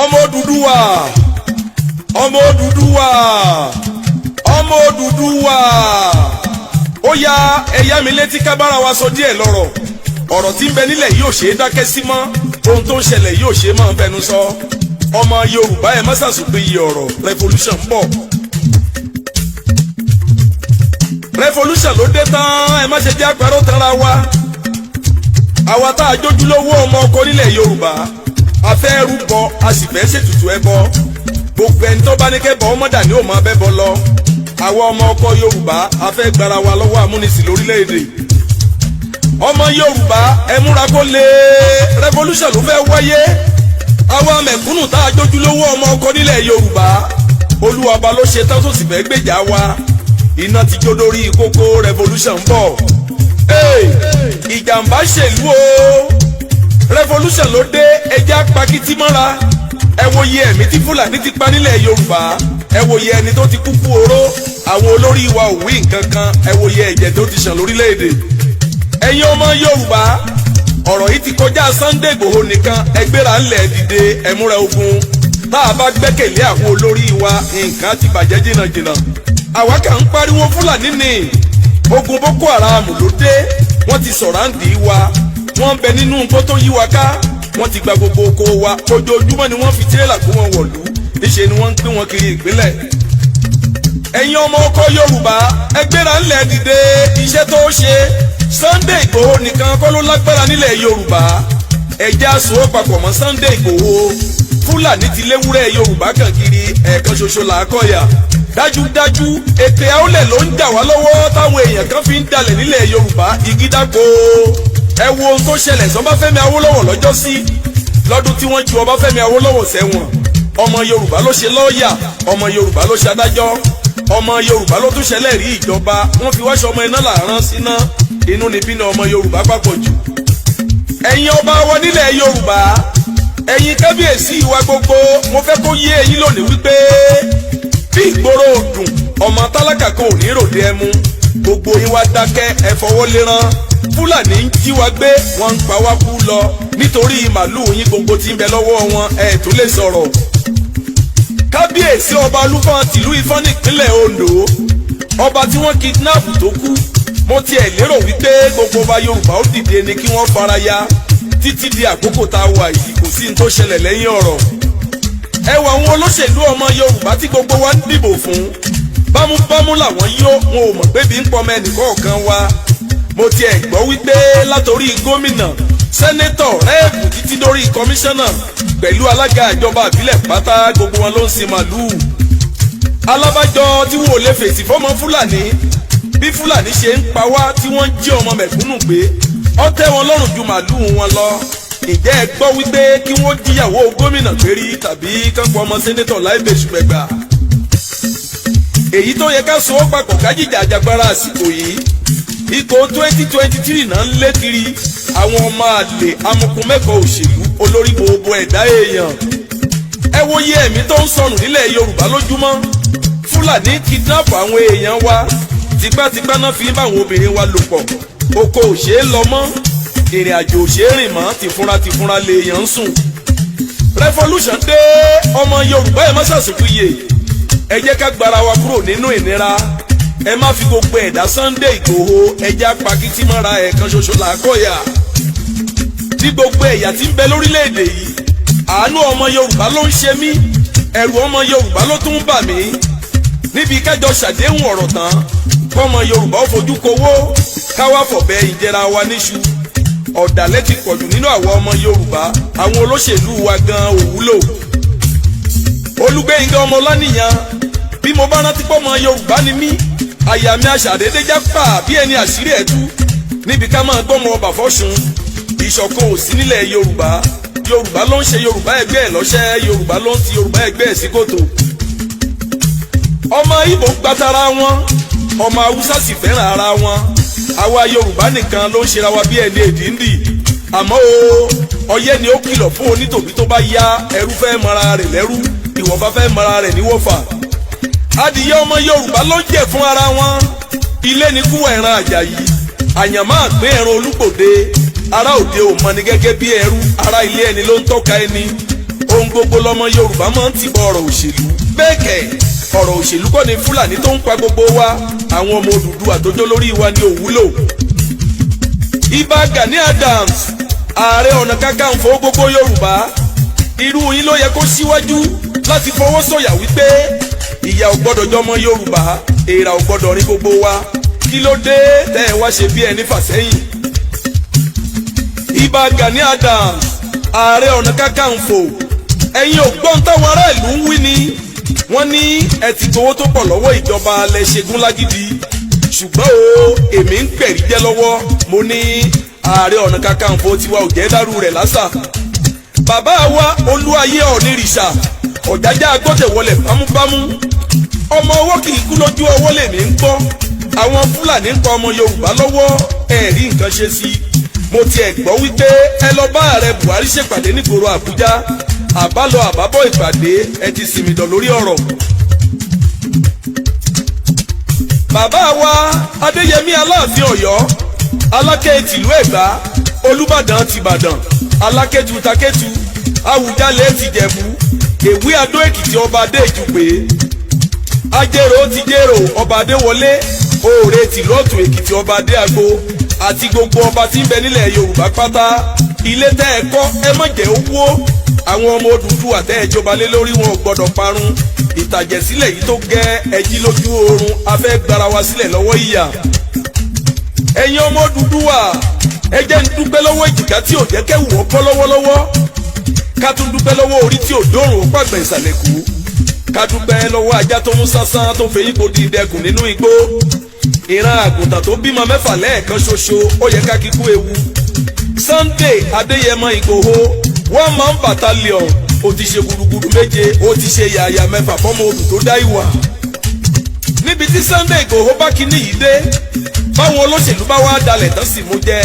ọmọ Odùduwà ọmọ Odùduwà ọmọ Odùduwà ó yá ẹ̀yà mi létí ká bára wa sọ díẹ̀ lọ́rọ̀ ọ̀rọ̀ tí ń bẹ nílẹ̀ yìí ò ṣe é dákẹ́ sí mọ́ ohun tó ń ṣẹlẹ̀ yìí ò ṣe é máa ń fẹnu sọ ọmọ Yorùbá ẹ má ṣàṣùpé iye ọ̀rọ̀ revolution ń bọ̀ revolution ló dé tán ẹ má ṣe jẹ́ àpẹẹrẹ tanra wa àwa tá a jójúlówó ọmọ ọkọ nílẹ̀ Yorùbá a fẹ́ rúbọ a sì fẹ́ ṣètùtù ẹbọ gbogbo ẹni tó bá ní kẹ́bọ ọmọdà ni ó máa bẹ́bọ lọ àwa ọmọ ọkọ Yorùbá a fẹ́ gbára wa lọ́wọ́ amúnisìn lórílẹ̀‐èdè ọmọ Yorùbá ẹ múra kó lè revolution ló fẹ́ wáyé àwa mẹ̀kúnnù tá a jójúlówó ọmọ ọkọ nílẹ̀ Yorùbá Olúwa ọba ló ṣe tán tó sì fẹ́ gbèjà wa iná ti jó lórí kókó revolution ń bọ̀ ìjàmbá ṣèlú o revolution ló dé ẹja pakiti mọ́ra ẹ wo iye ẹ̀mí tí Fúlàní ti pa nílẹ̀ Yorùbá ẹ wo iye ẹni tó ti kú kú oró àwọn olórí wa ò wí nǹkan kan ẹ wo iye ẹ̀jẹ̀ tó ti ṣàn lórílẹ̀‐èdè ẹ̀yin ọmọ Yorùbá ọ̀rọ̀ yìí ti kọjá Sunday Igboho nìkan ẹgbẹ́ra ńlẹ̀ dìde ẹ̀múra ogun tá a bá gbẹ́kẹ̀lé àwọn olórí wa nǹkan ti bàjẹ́ jìnnàjìnnà àwa kà ń pariwo Fúlàní ni ogun Boko Haram ló dé wọ́n ti sọ̀ráǹdì wa wọ́n ń bẹ nínú nǹkan tó yí wa ká wọ́n ti gba gbogbo oko wa ojoojúmọ́ ni wọ́n fi tírélà kó wọn wọ̀lú níṣẹ́ ni wọ́n ń pín wọn kiri ìpínlẹ̀. ẹ̀yin ọmọ ọkọ Yorùbá ẹgbẹ́ra ńlẹ̀ dìde iṣẹ́ tó ṣe Sunday Igboho nìkan kọ́ ló lágbára nílẹ̀ Yorùbá ẹ̀já sòó papọ̀ mọ́ Sunday Igboho Fúlàní ti léwúrẹ́ Yorùbá kan kiri ẹ̀ẹ̀kan ṣoṣo làákọ̀yà dájúdájú ètè àólẹ̀ ló ń jà wá lọ́wọ́ táwọn èèyàn kan fi ń dalẹ̀ nílẹ̀ Yorùbá igi dáko ẹ wo ohun tó ṣẹlẹ̀ sọ́báfẹ́mi Awólọ́wọ̀ lọ́jọ́ sí lọ́dún tí wọ́n ju Ọbáfẹ́mi Awólọ́wọ̀ sẹ́wọ̀n ọmọ Yorùbá ló ṣe lọ́ọ̀yà ọmọ Yorùbá ló ṣe adájọ́ ọmọ Yorùbá ló tún ṣẹlẹ̀ rí ìjọba wọ́n fi wáṣọ ọmọ iná làárán síná inú níbí ni ọmọ Yorùbá papọ̀ jù ẹ̀yin ọba wọn nílẹ̀ Yorùbá ẹ̀yin kábíyèsí wa gbogbo mo fẹ́ kó yé ẹ̀yin lónìí wípé bí ìgboro òdùn ọmọ tálákà kan ò ní ròde ẹmu gbogbo yín wá dákẹ́ ẹ fọwọ́ léran Fúlàní ń jí wa gbé wọn ń pa wá kú lọ nítorí màlúù yín gbogbo tí ń bẹ lọ́wọ́ wọn ẹ tó lè sọ̀rọ̀. kábíyèsí ọba Olúfọ̀n tìlú Ifọ̀n nípínlẹ̀ Ondo ọba tí wọ́n kidnap tó kú mo tiẹ̀ lérò wípé gbogbo ọba Yorùbá ó dìde ni kí wọ́n fara ya títí di àkókò tá a wà yìí kò sí ní tó ṣẹlẹ̀ lẹ́yìn ọ̀rọ̀. ẹ wọ àwọn olóṣèlú ọmọ Yorùbá tí gbogbo wa ń dìbò fún bámúbámú làwọn yó wọn ò mọ̀ pé bí ń pọmọ ẹnìkọ̀ọ̀kan wa mo tiẹ̀ gbọ́ wípé látòrí gómìnà sẹ́nétọ̀ rẹ́ẹ̀bù títí dórí kọmíṣánná pẹ̀lú alága ìjọba ìbílẹ̀ pátá gbogbo wọn ló ń sin màlúù. alábàjọ tí wọn ò lè fèsì fọmọ Fúlàní bí Fúlàní ṣe ń pa wá tí wọ́n ń jí ọmọ mẹ̀kúnnù gbé ó tẹ́ wọn lọ́rùn ju màlúù wọn lọ. ǹjẹ́ ẹ gbọ́ wípé kí wọ́n jíyàwó gómìnà pérí tàbí kánpọ̀ ọmọ sẹ́nétọ̀ láìbẹ̀ṣùpẹ̀gbà. èyí tó yẹ ká so ó papọ̀ kájíjà àjàgbára àsìkò yìí ipò 2023 náà ń lé kiri àwọn ọmọ àlè amukun mẹ́kọ̀ọ́ òṣèlú olórí gbogbo ẹ̀dá èèyàn. ẹ wo iye ẹ̀mí tó ń sọnù nílẹ̀ Yorùbá lójúmọ́ Fúlàní kidnap àwọn èèyàn wa tipátipá náà fi ń bá àwọn obìnrin wa lò pọ̀ oko ò ṣeé lọ mọ́ ìrìn àjò ò ṣeé rìn mọ́ tìfúnra lèèyàn ń sùn. revolution dé ọmọ Yorùbá ẹ má ṣàṣùpìyè ẹ jẹ́ ká gbára wa kúrò nínú ìnira ẹ má fi gbogbo ẹ̀dá Sunday Igboho ẹja pakiti mọ́ra ẹ̀ẹ̀kan ṣoṣo làákọ̀yà tí gbogbo ẹ̀yà tí ń bẹ lórílẹ̀‐èdè yìí àánú ọmọ Yorùbá ló ń ṣe mí ẹ̀rù ọmọ Yorùbá ló tún ń bà mí níbi kájọ ṣàdéhùn ọ̀rọ̀ tán kọ́mọ Yorùbá ó fojú kowó káwá fọ̀bẹ ìjẹra wa níṣu ọ̀dàlẹ̀ ti pọ̀jù nínú àwọn ọmọ Yorùbá àwọn olóṣèlú wa gan òwúlò. Olúgbénga Ọmọláníyan bí mo bá rántí pọ́ ọmọ Yorùbá ni mí àyà mi àṣàdédé jápà bí ẹni àṣírí ẹ̀ tú níbi ká máa gbọ́mọ ọba fọ́ṣun ìṣọ̀kan ò sí nílẹ̀ Yorùbá Yorùbá ló ń ṣe Yorùbá ẹgbẹ́ ẹ̀ lọ́ṣẹ́ Yorùbá ló ń ti Yorùbá ẹgbẹ́ ẹ̀ sí kòtò. ọmọ Ìgbò gbàtara wọn ọmọ Haúsá sì fẹ́ràn ara wọn àwa Yorùbá nìkan ló ń ṣera wa bí ẹni èdìndì àmọ́ ọyẹ́ ni ó kìlọ̀ fún onítòbí tó bá yá ẹrú fẹ́ mara rẹ̀ lẹ́rú ìwọ̀nba fẹ́ mara rẹ̀ níwọ̀fà. adìyẹ ọmọ Yorùbá ló ń jẹ fún ara wọn ilé ní kú ẹran Àjàyí àyànmọ́ àgbé ẹran Olúgbòde ará òde ò mọni gẹ́gẹ́ bí ẹrú ará ilé ẹni ló ń tọ́ka ẹni ohun gbogbo lọmọ Yorùbá máa ń tìbọ̀ ọ̀rọ̀ òṣèlú bẹ́ẹ̀ kẹ̀ ọ̀rọ̀ òṣèlú kọ́ ni Fúlàní tó ń pa gbogbo wa àwọn ọmọ Odùduwà àtọjọ́ lórí wa ni òwúlò. Ìbà Gani Adams Ààrẹ Ọ̀nà Kakanfò gbogbo Yorùbá irú yín ló yẹ kó síwájú láti fọwọ́ sọ̀yà wípé ìyà ò gbọ́dọ̀ jọmọ Yorùbá èèrà ò gbọ́dọ̀ rí gbogbo wa kí ló dé tẹ́ ẹ wá ṣe bí ẹni fàsẹ́yìn. Ìbà Gani Adams Ààrẹ Ọ̀nà Kakanfò ẹ̀yin ò gbọ́n táwọn ará ìlú ń wí ni wọ́n ní ẹ ti gbowó tó pọ̀ lọ́wọ́ ìjọba alẹ́ ṣẹ́gun lágídí ṣùgbọ́n o èmi ń gbẹ̀rí jẹ́ lọ́wọ́ mo ní Ààrẹ Ọ̀nà Kakanfò tiwa ò jẹ́ dárú rẹ̀ lásà. Bàbá wa Olúayé Ọ̀nìrìṣà Ọ̀jájá agbọ́tẹ̀wọlẹ̀ bámúbámú ọmọ ọwọ́ kì í kú lójú ọwọ́ lèmi ń gbọ́ àwọn Fúlàní ń pa ọmọ Yorùbá lọ́wọ́ ẹ̀rí nǹkan ṣe sí i mo tiẹ̀ gbọ́ wípé ẹ lọ bá Ààrẹ Buhari ṣèpàdé nígboro Àbújá àbálọ àbábọ̀ ìpàdé ẹ ti sinmi dàn lórí ọ̀rọ̀. Bàbá wa Adéyẹmí Aláàfin Ọ̀yọ́ Aláké tìlú Ẹ̀gbá Olúbàdàn tìbàdàn Alákétu takétu Àwùjalẹ̀ tìjẹ̀bú Èwí Adó Èkìtì ọba adé Èjùpé Ajérò tìjérò ọba Adéwọlé Òòrè tìlú Ọ̀tún Èkìtì ọba adé Àgbo àti gbogbo ọba tí ń bẹ nílẹ̀ Yorùbá pátá ilé tẹ́ ẹ kọ́ ẹ má jẹ́ ó wó àwọn ọmọ Odùduwà tẹ́ ẹ jọba lé lórí wọn ò gbọ́dọ̀ parun ìtàjẹ̀sílẹ̀ yìí tó gẹ́ ẹjí lójú oorun afẹ́ gbara wa sílẹ̀ lọ́wọ́ ìyà. Ẹ̀yin ọmọ Odùduwà ẹ jẹ́ ń dúpẹ́ lọ́wọ́ ìjìká tí ò jẹ́ kẹ́wù wọ́n bọ́ lọ́wọ́lọ́wọ́ ká tún dúpẹ́ lọ́wọ́ orí tí ò dóorùn ó pàgbẹ́ ìsàlẹ̀ kú ká dúpẹ́ lọ́wọ́ ajá tó mú sásán tó fẹ́ yípo di ìdẹkùn nínú igbó ìran àgùntàn tó bímọ mẹ́fà lẹ́ẹ̀kan ṣoṣo ó yẹ ká kíkú ewu. Sunday Adéyẹmọ Ìgbòho 1 man battalion ó ti ṣe gudugudu méje ó ti ṣe yàyà mẹ́fà fọ́mọ olù tó dá ìwà. Níbi tí Sunday Ìgbòho bá kíní yìí dé báwọn olóṣèlú bá wá dalẹ̀ tán sì mú jẹ́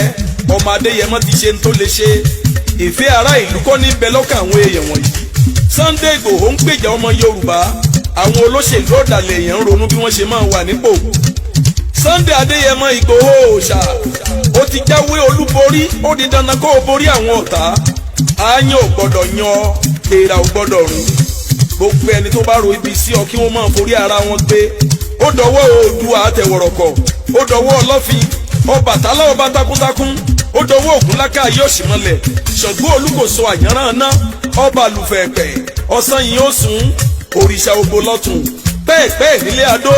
ọmọ Adéyẹmọ ti ṣe ń tó lè ṣe ìfẹ́ ará ìlú kọ́ ní bẹ lọ́kàn àwọn èèyàn wọ̀nyí. Sunday Ìgbòho ń gbèjà ọmọ Yorùbá àwọn olóṣèlú ọ̀dàlẹ̀ èèyàn ń ronú bí wọ́n ṣe máa wà nípò. Sunday Adéyẹmọ Ìgbòho òòṣà ó ti jáwé olúborí ó di dandan kó o borí àwọn ọ̀tá ààyàn ò gbọ́dọ̀ yan èèrà ò gbọ́dọ̀ rún gbogbo ẹni tó bá ro ibi sí ọ kí wọ́n máa forí ara wọn gbé ó dọwọ́ Oòduà àtẹ̀wọ̀rọ̀kọ̀ ó dọwọ́ Ọlọ́fin Ọbàtálá ọba takuntakun ó dọwọ́ Ògúnláká Ayọ̀ṣìmọ́lẹ̀ Ṣàngó Olúkòso Àyànràn náà ọba àlùfẹ̀ẹ̀pẹ̀ ọ̀sán yìí ó sùn òrìṣà ògbó lọ́tún pẹ́ẹ̀pẹ́ nílé Adó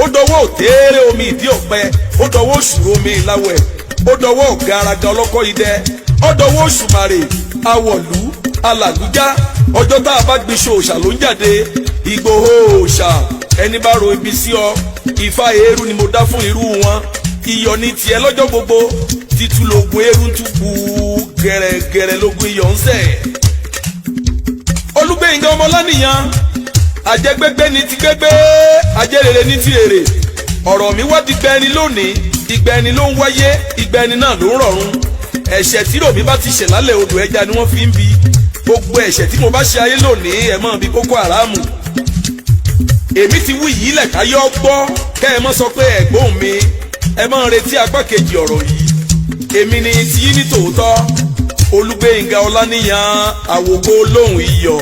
ó dọwọ́ Òtẹ́ẹ̀rẹ̀ omi ìdí ọ̀pẹ ó dọwọ́ Òṣùrò omi ìláwẹ̀ ó dọwọ́ Ọ̀gáragà ọlọ́kọ́ idẹ ó dọwọ́ Òṣùmàrè Awọ̀lú Alàlújá ọjọ́ tá a bá gbin ṣòòṣà ló ń jáde Ìgbòho òòṣà ẹni bá ro ibi sí ọ Ifá eérú ni mo dá fún irú wọn iyọ̀ ní tiẹ̀ lọ́jọ́ gbogbo títú lógun eérú tún kú gẹ̀rẹ́gẹ̀rẹ́ lógun iyọ̀ ń sẹ̀. Olúgbénga Ọmọláníyàn àjẹgbẹgbẹ ní ti gbẹgbẹ àjẹrèrè ní ti rèrè ọ̀rọ̀ mi wá dìgbà ẹni lónìí ìgbà ẹni ló ń wáyé ìgbà ẹni náà ló ń rọ̀run ẹ̀ṣẹ̀ tí ròmí bá ti ṣẹ̀ lálẹ́ odò ẹja ni wọ́n fi ń bi gbogbo ẹ̀ṣẹ̀ tí mo bá ṣe ayé lónìí ẹ̀ mọ́ bí Boko Haram èmi ti wí yìí lẹ̀ káyọ́ gbọ́ kẹ́ ẹ mọ́ sọ pé ẹ̀gbọ́n mi ẹ mọ́ retí apá kejì ọ̀rọ̀ yìí èmi ni tí ní tòótọ́ Olúgbénga Ọláníyàn àwòkọ́ lóhùn iyọ̀.